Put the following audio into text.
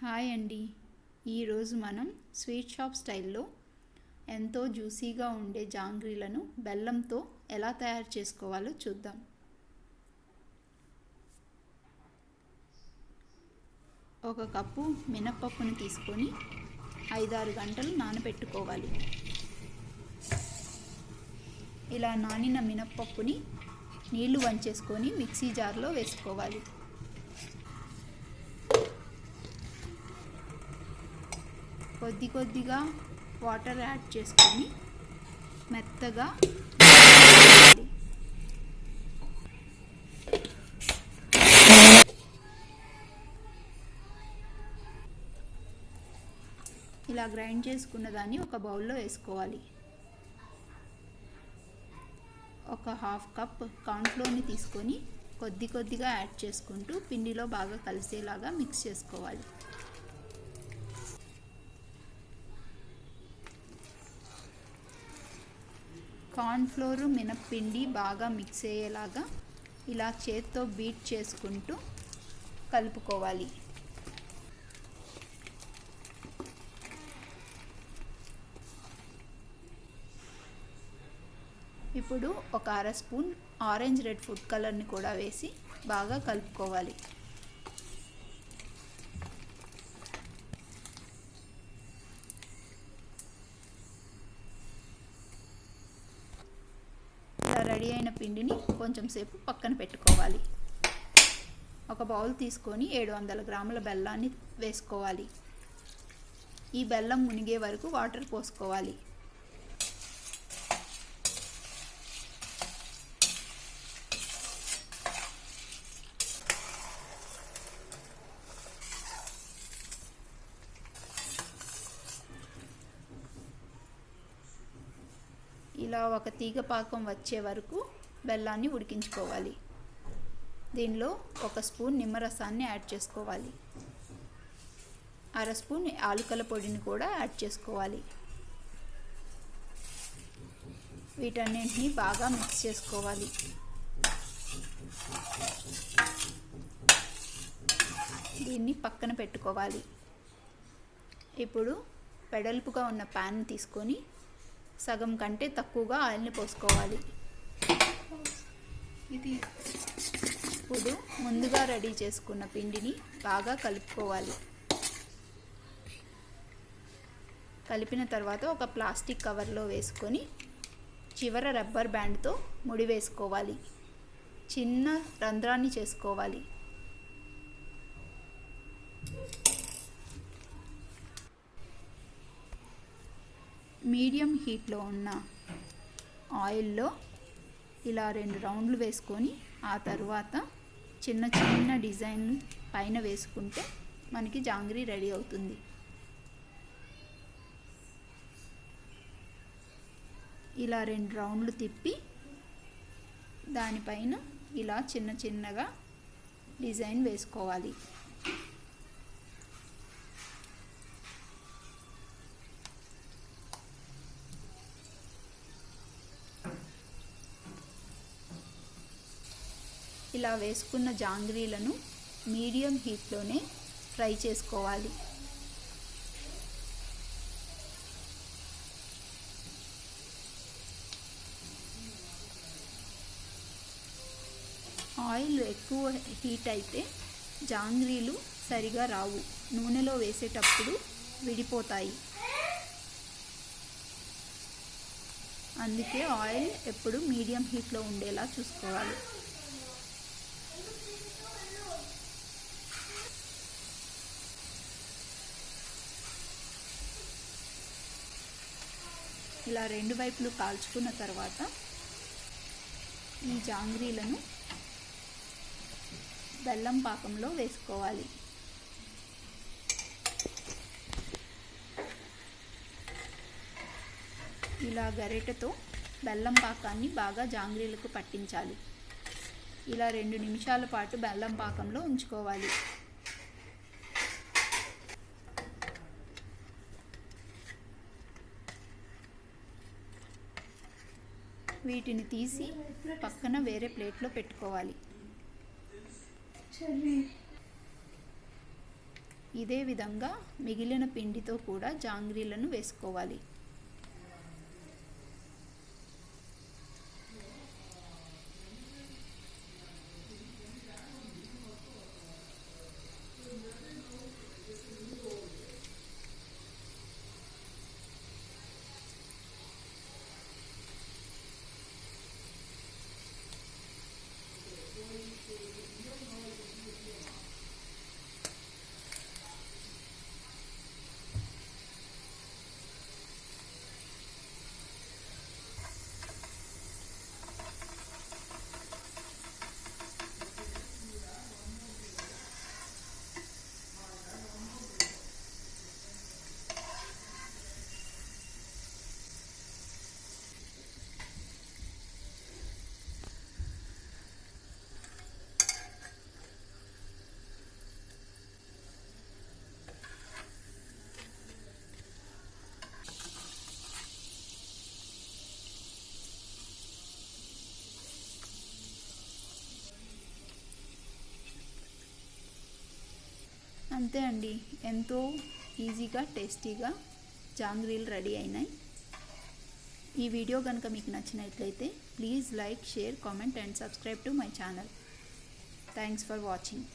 Hi అండి. ఈరోజు మనం స్వీట్ షాప్ స్టైల్లో ఎంతో జ్యూసీగా ఉండే జాంగ్రీలను బెల్లంతో ఎలా తయారు చేసుకోవాలో చూద్దాం. ఒక కప్పు మినప్పప్పును తీసుకొని 5-6 గంటలు నానబెట్టుకోవాలి. ఇలా నానిన మినప్పప్పుని నీళ్లు వంచేసుకొని మిక్సీ జార్లో వేసుకోవాలి. కొద్దిగా వాటర్ యాడ్ చేసుకొని మెత్తగా ఇలా గ్రైండ్ చేసుకున్న దాన్ని ఒక బౌల్లో వేసుకోవాలి. ఒక 1/2 కప్ కార్న్ఫ్లోర్ని తీసుకొని కొద్దిగా యాడ్ చేసుకుంటూ పిండిలో బాగా కలిసేలాగా మిక్స్ చేసుకోవాలి. కార్న్ఫ్లోర్ మినప్పిండి బాగా మిక్స్ అయ్యేలాగా ఇలా చేత్తో బీట్ చేసుకుంటూ కలుపుకోవాలి. ఇప్పుడు ఒక 1/2 స్పూన్ ఆరెంజ్ రెడ్ ఫుడ్ కలర్ని కూడా వేసి బాగా కలుపుకోవాలి. రెడీ అయిన పిండిని కొంచెం సేపు పక్కన పెట్టుకోవాలి. ఒక బౌల్ తీసుకొని 700 గ్రాముల బెల్లాన్ని వేసుకోవాలి. ఈ బెల్లం మునిగే వరకు వాటర్ పోసుకోవాలి. ఇలా ఒక తీగ పాకం వచ్చే వరకు బెల్లాన్ని ఉడికించుకోవాలి. దీనిలో 1 స్పూన్ నిమ్మరసాన్ని యాడ్ చేసుకోవాలి. 1/2 స్పూన్ యాలకుల పొడిని కూడా యాడ్ చేసుకోవాలి. వీటన్నింటినీ బాగా మిక్స్ చేసుకోవాలి. దీన్ని పక్కన పెట్టుకోవాలి. ఇప్పుడు వెడల్పుగా ఉన్న ప్యాన్ తీసుకొని సగం కంటే తక్కువగా ఆయిల్ని పోసుకోవాలి. ఇప్పుడు ముందుగా రెడీ చేసుకున్న పిండిని బాగా కలుపుకోవాలి. కలిపిన తర్వాత ఒక ప్లాస్టిక్ కవర్లో వేసుకొని చివర రబ్బర్ బ్యాండ్తో ముడి వేసుకోవాలి. చిన్న రంధ్రాన్ని చేసుకోవాలి. మీడియం హీట్లో ఉన్న ఆయిల్లో ఇలా 2 రౌండ్లు వేసుకొని ఆ తర్వాత చిన్న డిజైన్ పైన వేసుకుంటే మనకి జాంగ్రీ రెడీ అవుతుంది. ఇలా 2 రౌండ్లు తిప్పి దానిపైన ఇలా చిన్నగా డిజైన్ వేసుకోవాలి. ఇలా వేసుకున్న జాంగ్రీలను మీడియం హీట్లోనే ఫ్రై చేసుకోవాలి. ఆయిల్ ఎక్కువ హీట్ అయితే జాంగ్రీలు సరిగా రావు, నూనెలో వేసేటప్పుడు విడిపోతాయి. అందుకే ఆయిల్ ఎప్పుడు మీడియం హీట్లో ఉండేలా చూసుకోవాలి. ఇలా 2 వైపులు కాల్చుకున్న తర్వాత ఈ జాంగ్రీలను బెల్లం పాకంలో వేసుకోవాలి. ఇలా గరిటెతో బెల్లం పాకాన్ని బాగా జాంగ్రీలకు పట్టించాలి. ఇలా 2 నిమిషాల పాటు బెల్లం పాకంలో ఉంచుకోవాలి. వీటిని తీసి పక్కన వేరే ప్లేట్లో పెట్టుకోవాలి. ఇదే విధంగా మిగిలిన పిండితో కూడా జాంగ్రీలను వేసుకోవాలి. అంతే అండి, ఎంతో ఈజీగా టేస్టీగా జాంగ్రీలు రెడీ అయినాయి. ఈ వీడియో కనుక మీకు నచ్చినట్లయితే please like, share, comment and subscribe to my channel. Thanks for watching.